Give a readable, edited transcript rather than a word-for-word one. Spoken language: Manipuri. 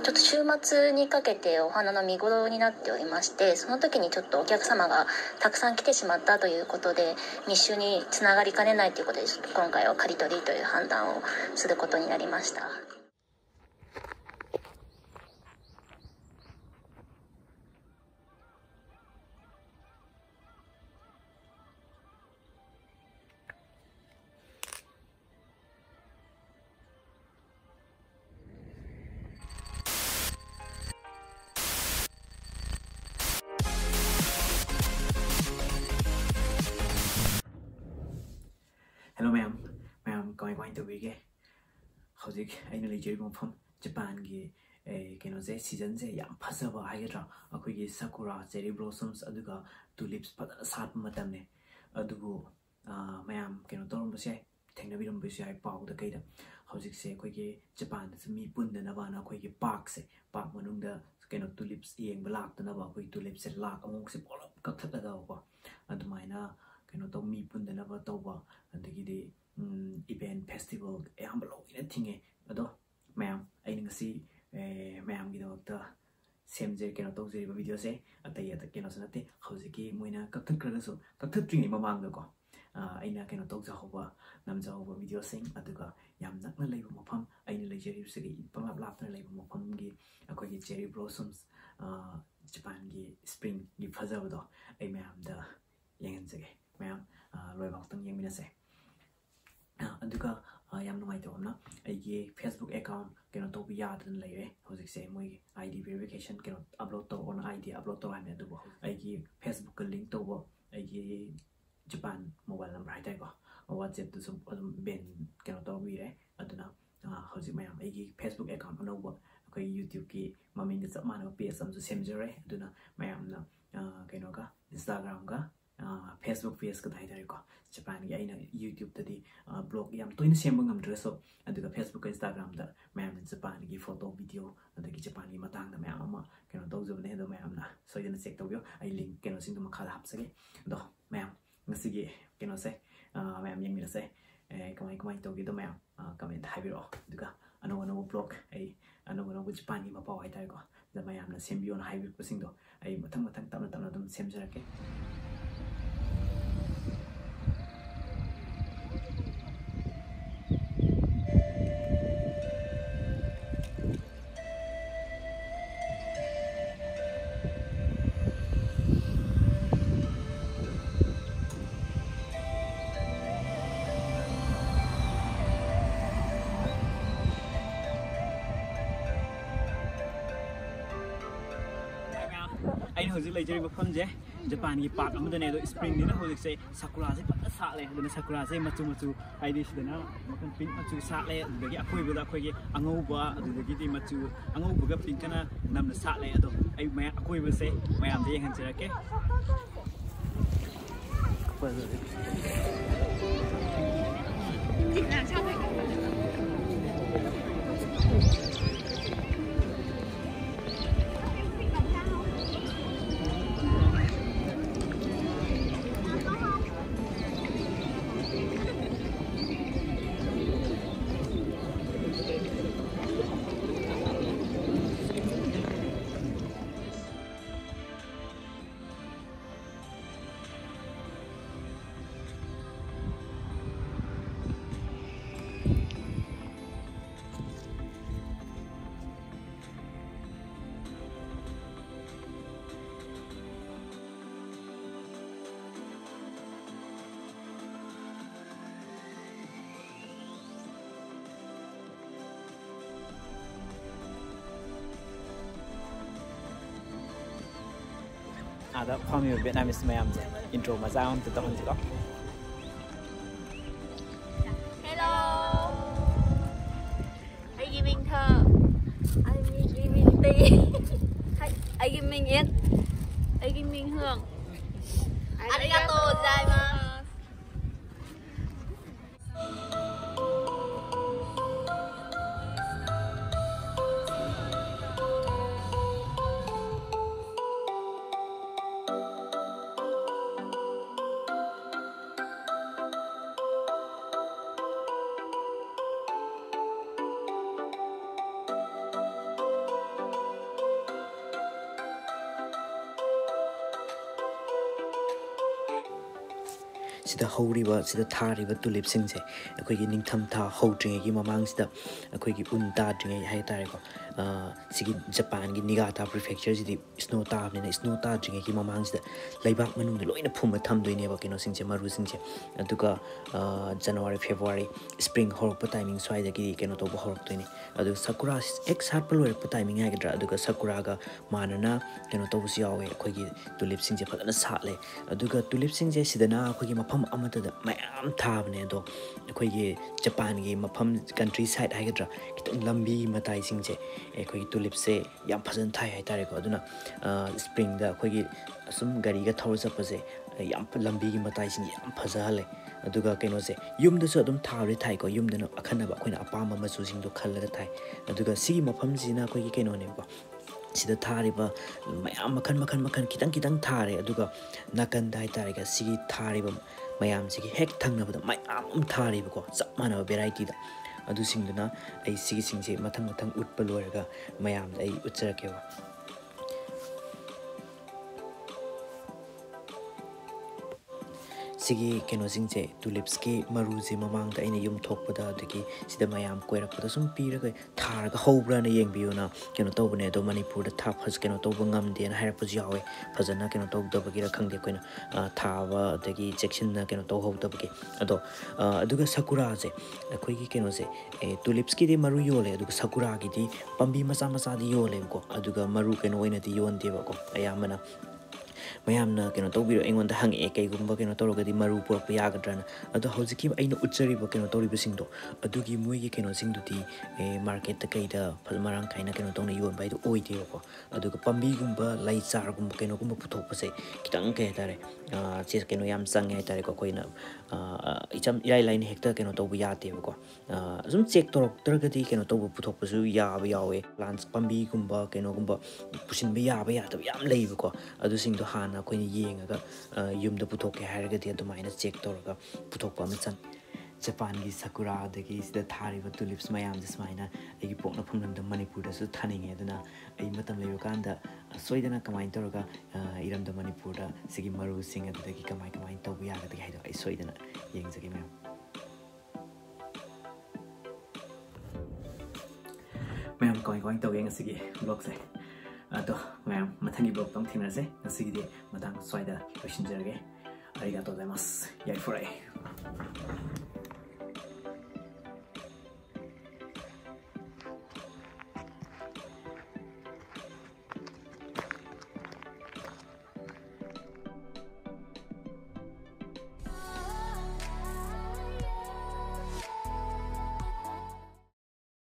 ちょっと週末にかけてお花の見頃になっておりまして、その時にちょっとお客様がたくさん来てしまったということで、密集につながりかねないということで、ちょっと今回は刈り取りという判断をすることになりました。Hello ma'am, going to be gay. How's it? I know you're from Japangi. Season say yam passable hydra, a quick Sakura, cherry blossoms, aduga, tulips, but a sap matame. Adugo, ma'am, cannot don't say, take the video bushy, I pow the gator. How's it say, quick Japan, me put the Navana, quick parks, park one the cannot tulips, eating black, the Nava, quick tulips, and lark amongst all up, cut the over. And mine cannot me put the Nava toba. The event festival ambalo in a thing ado ma'am I didn't see ma'am the same day cannot talk the video say at the cannot say how's the game when I cut the credits cut the string mamang the go I cannot talk the hover Namza over video sing at the go yam not the label of pump I need a cherry city pump up laughter label of pumpkin a quick cherry blossoms Japangi spring the preserve I ma'am the young ma'am Roy Boston young say aduga yam no maito amna aigi Facebook account cannot to be yadan lay hojik se moi ID verification cannot upload to on ID upload to ame adugo aigi Facebook link to bo aigi Japan mobile number hai tai ko WhatsApp to some ben cannot to be re aduna hojik mayam aigi Facebook account no bo ko YouTube ki maming the man page sam to same jare aduna mayam na kaino ka Instagram ka Facebook page ka dai ko Japan gi aina YouTube tadi blog yam toina sem ngam dreso aduga Facebook Instagram da mayam Japan gi photo video adagi Japan gi matang da mayam ama keno tawju ne do mayam na so yana check tawyo ai link keno sing ma khala hapsage do mayam ngasi gi keno se mayam yang mi se kamai tawgi do mayam comment haibiro aduga ano blog ai ano Japan gi ma paw ai tai ko da mayam na sembion haibir pasing do ai matang tamna dum sem jarake I know the later from there, Japan park on the Nado spring dinner, who say Sakura, Sale, the Sakura, Matu, I dish the now, pink to Sale, the Aqui with Aqui, Angoba, the Giti Matu, Angoba Pinkana, Nam the Sale, I may Aqui will say, I am the answer, okay? Ada phong yêu Vietnamese ma'am intro mà sao từ tông gì đó. Hello. Ai giving her. Ai giving tea. Ai giving yến. Ai giving hương. Arigato gozaimasu. sida horiba sida thariba tulip singse akhoi ningtham tha hodringe gi mamang sida akhoi gi un ta dringe hai tare ko sigi Japan gi Niigata prefecture sidi snow ta ne snow ta dringe gi mamang sida laibak manung de loina phuma tham doine ba kino singse maru singse aduga January February spring horok timing swai da gi kino to horok doine adu Sakura ek sat palo re timing ha gedra aduga Sakura ga manana kino to busi yawe akhoi gi tulip singse phadana satle aduga tulip singse sidana akhoi gi mafam amata da mayam thabne do akhoi gi Japan gi mafam country side ha gedra kitang lambi matai singse akhoi gi tulip se yam phajan thai hai tare ko aduna spring da akhoi gi sum gari ga thor sapase yam lambi gi matai sing yam phajale aduga keno se yum da so adum thari thai ko yum da no akhana ba khoina apama masu sing do khallaga thai aduga sigi mafam sina akhoi gi keno ne ba sida thariba mayam makhan kitang thare aduga nakan dai tare ga sigi thariba mayam sigi hek thangna ba mayam thariba ko sapmana variety da adu singduna ai sigi singse mathang utpa loiraga mayam ai utjarake wa sigi keno singse tulips ki maru je mamang da ina yum thok pada deki sida mayam koirak pada sum pira ga thar ga hobra na yeng biuna keno to bane do manipur da tha phas keno to bangam de na harak pus yawe phajana keno to da bagira khang de koina thawa deki section na keno to hok da bagi ado aduga Sakura je akhoi gi keno se tulips ki de maru yole aduga Sakura gi di pambi macha di yole ko aduga maru keno oina di yon de ba ko ayamana mayamna keno tobiro engon da hangi kai gumba keno toroga di maru por pa yagadran ado hojiki aino uchari ba keno tori bising do adugi moi gi keno sing du di market ta kai da phalmarang kaina keno tong na yon bai do oi de ko aduga pambi gumba lai char gumba keno gumba puthok pa se kitang kai tare che keno yam sang ai tare ko koina icham ilai line hekta keno tobu ya de ko zum check torok targa di keno tobu puthok pa su ya ba yawe plants pambi gumba keno gumba pusin ba ya ta yam lei ko adu sing do hana koina yengaga yum da puthok ke haraga di adumaina check torga puthok pa machan Japan gi Sakura dagi sida thariba tulips mayam jasmaina agi pokna phumlam da Manipur da su thaninge aduna ai matam leyo kanda soidana kamai torga iram da Manipur da sigi maru sing adagi kamai tobu yaga dagi haido ai soidana yengjagi mayam mayam going toge ngasigi blog se ado mayam mathani blog tong thinase ngasigi de matang soida question jarage arigatou gozaimasu yai furai